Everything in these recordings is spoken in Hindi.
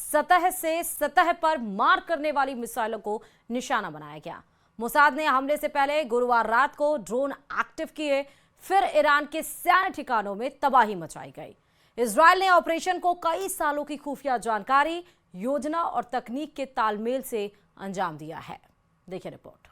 सतह से सतह पर मार करने वाली मिसाइलों को निशाना बनाया गया। मोसाद ने हमले से पहले गुरुवार रात को ड्रोन एक्टिव किए, फिर ईरान के सैन्य ठिकानों में तबाही मचाई गई। इजरायल ने ऑपरेशन को कई सालों की खुफिया जानकारी, योजना और तकनीक के तालमेल से अंजाम दिया है। देखिए रिपोर्ट।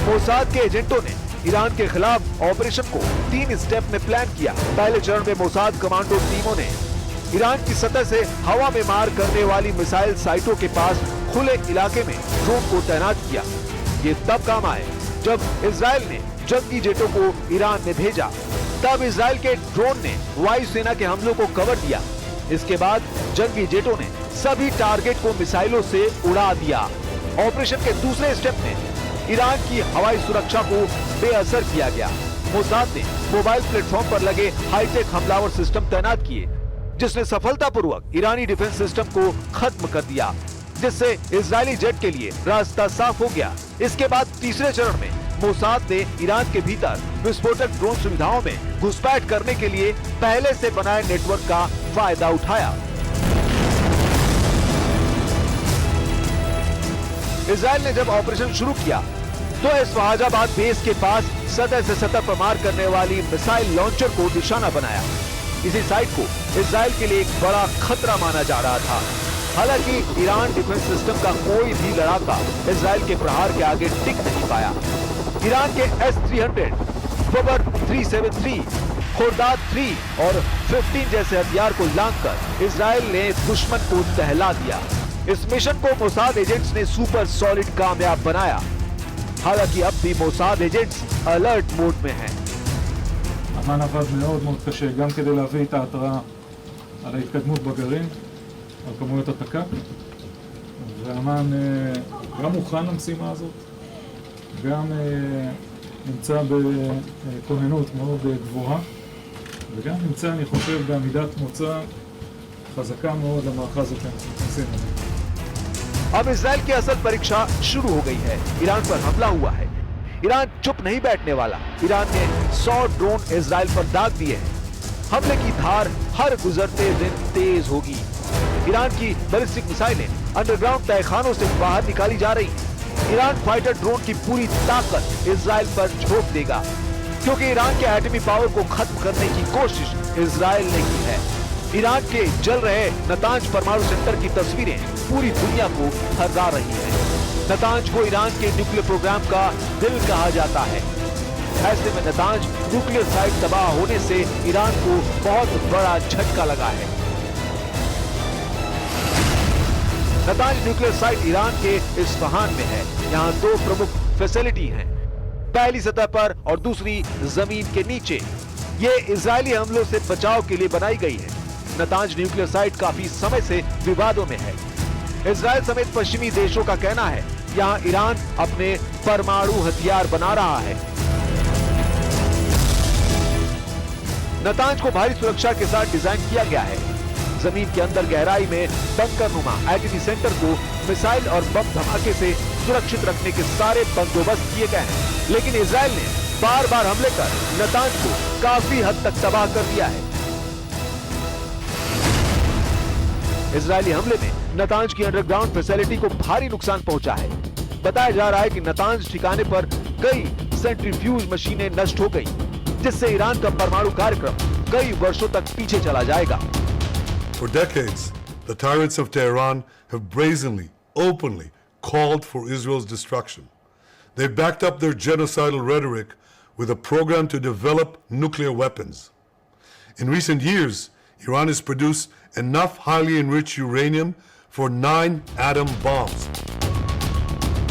मोसाद के एजेंटों ने ईरान के खिलाफ ऑपरेशन को 3 स्टेप में प्लान किया। पहले चरण में मोसाद कमांडो टीमों ने ईरान की सतह से हवा में मार करने वाली मिसाइल साइटों के पास खुले इलाके में ड्रोन को तैनात किया। ये तब काम आए जब इजराइल ने जंगी जेटों को ईरान में भेजा। तब इजराइल के ड्रोन ने वायुसेना के हमलों को कवर दिया। इसके बाद जंगी जेटों ने सभी टारगेट को मिसाइलों से उड़ा दिया। ऑपरेशन के दूसरे स्टेप में ईरान की हवाई सुरक्षा को बेअसर किया गया। मोसाद ने मोबाइल प्लेटफॉर्म पर लगे हाईटेक हमलावर सिस्टम तैनात किए, जिसने सफलतापूर्वक ईरानी डिफेंस सिस्टम को खत्म कर दिया, जिससे इजरायली जेट के लिए रास्ता साफ हो गया। इसके बाद तीसरे चरण में मोसाद ने ईरान के भीतर विस्फोटक ड्रोन सुविधाओं में घुसपैठ करने के लिए पहले से बनाए नेटवर्क का फायदा उठाया। इजरायल ने जब ऑपरेशन शुरू किया तो इस्फहाजाबाद बेस के पास सतह से सतह पर मार करने वाली मिसाइल लॉन्चर को निशाना बनाया। इसी साइट को इजरायल के लिए एक बड़ा खतरा माना जा रहा था। हालांकि ईरान डिफेंस सिस्टम का कोई भी लड़ाका इजरायल के प्रहार के आगे टिक नहीं पाया। ईरान के S-300, बबर 373, खुर्दाद 3 और 15 जैसे हथियार को लांघकर इजरायल ने दुश्मन को दहला दिया। इस मिशन को मोसाद एजेंट्स ने सुपर सॉलिड कामयाब बनाया। हालांकि अब भी मोसाद एजेंट्स अलर्ट मोड में हैं। אמ"ן עבד מאוד מאוד קשה גם כדי להביא את ההתראה על ההתקדמות בגרעין, על כמויות התק"ק, ואמ"ן גם מוכן למשימה הזאת, גם נמצא בכוננות מאוד גבוהה, וגם נמצא, אני חושב, בעמידת מוצא חזקה מאוד למאחז שאנחנו נכנסים אליו. अब इजरायल की असल परीक्षा शुरू हो गई है। ईरान पर हमला हुआ है। ईरान चुप नहीं बैठने वाला। ईरान ने 100 ड्रोन इजरायल पर दाग दिए हैं। हमले की धार हर गुजरते दिन तेज होगी। ईरान की बैलिस्टिक मिसाइलें अंडरग्राउंड तहखानों से बाहर निकाली जा रही हैं। ईरान फाइटर ड्रोन की पूरी ताकत इजरायल पर झोंक देगा, क्योंकि ईरान के एटमी पावर को खत्म करने की कोशिश इजरायल ने की है। ईरान के जल रहे नतांज परमाणु सेंटर की तस्वीरें पूरी दुनिया को हर्रा रही हैं। नतांज को ईरान के न्यूक्लियर प्रोग्राम का दिल कहा जाता है। ऐसे में नतांज न्यूक्लियर साइट तबाह होने से ईरान को बहुत बड़ा झटका लगा है। नतांज न्यूक्लियर साइट ईरान के इस्फहान में है। यहाँ 2 प्रमुख फैसिलिटी हैं, पहली सतह पर और दूसरी जमीन के नीचे। ये इजरायली हमलों से बचाव के लिए बनाई गई है। नतांज न्यूक्लियर साइट काफी समय से विवादों में है। इजरायल समेत पश्चिमी देशों का कहना है यहाँ ईरान अपने परमाणु हथियार बना रहा है। नतांज को भारी सुरक्षा के साथ डिजाइन किया गया है। जमीन के अंदर गहराई में बंकर नुमा एटमी सेंटर को मिसाइल और बम धमाके से सुरक्षित रखने के सारे बंदोबस्त किए गए हैं। लेकिन इजरायल ने बार बार हमले कर नतांज को काफी हद तक तबाह कर दिया है। इजरायली हमले में नतांज की अंडरग्राउंड फैसिलिटी को भारी नुकसान पहुंचा है। बताया जा रहा है कि नतांज ठिकाने पर कई सेंट्रीफ्यूज मशीनें नष्ट हो गई, जिससे ईरान का परमाणु कार्यक्रम कई वर्षों तक पीछे चला जाएगा। For decades, the tyrants of Tehran have brazenly, openly called for Israel's destruction. They've backed up their genocidal rhetoric with a program to develop nuclear weapons. In recent years, Iran has produced enough highly enriched uranium for 9 atom bombs.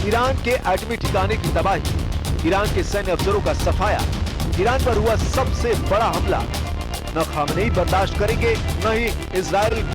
Iran के एटमी ठिकाने की तबाही, ईरान के सैन्य अफसरों का सफाया, ईरान पर हुआ सबसे बड़ा हमला। न खामनेई बर्दाश्त करेंगे, न ही इजरायल